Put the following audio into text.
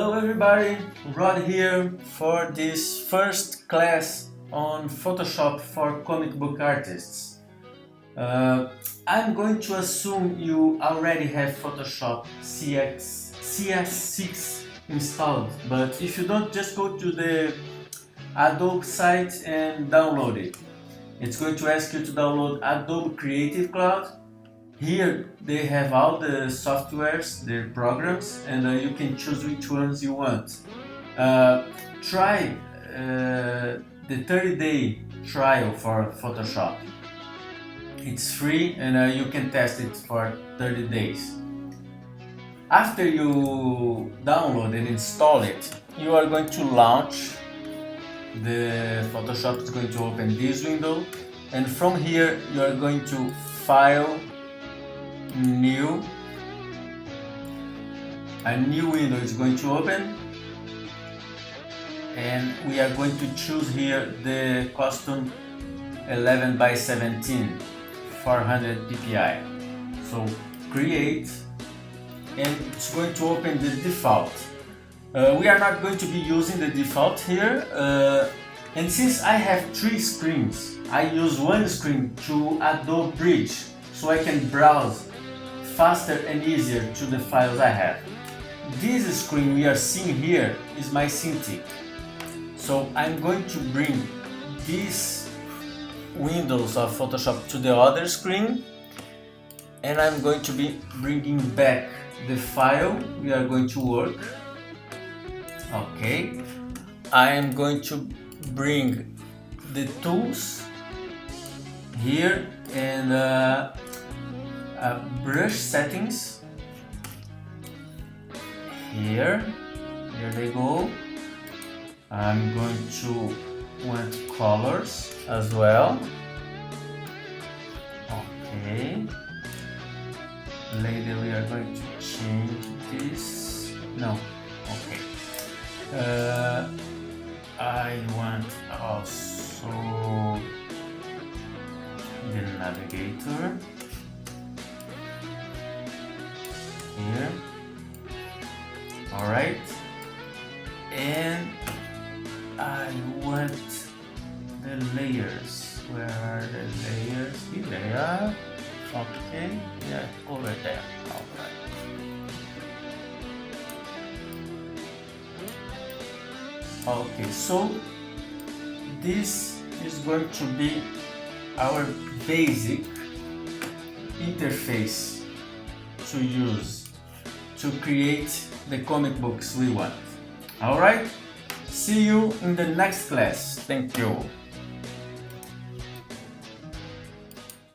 Hello everybody, Rod here for this first class on Photoshop for comic book artists. I'm going to assume you already have Photoshop CS6 installed, but if you don't, just go to the Adobe site and download it. It's going to ask you to download Adobe Creative Cloud. Here they have all the softwares, their programs, and you can choose which ones you want. Try the 30-day trial for Photoshop. It's free and you can test it for 30 days. After you download and install it, you are going to launch. The Photoshop is going to open this window, and from here you are going to File, New. A new window is going to open, and we are going to choose here the custom 11 by 17 400 ppi. So create, and it's going to open the default. We are not going to be using the default here, and since I have 3 screens, I use one screen to Adobe Bridge so I can browse faster and easier to the files I have. This screen we are seeing here is my Cintiq. So I'm going to bring these windows of Photoshop to the other screen, and I'm going to be bringing back the file we are going to work. Okay, I am going to bring the tools here and brush settings here they go. I'm going to want colors as well. Okay, later we are going to change this. No, okay. I want also the navigator here. Alright, and I want the layers. Where are the layers? Here they are. Okay, yeah, over there. Alright. Okay, so this is going to be our basic interface to use to create the comic books we want. Alright, see you in the next class. Thank you.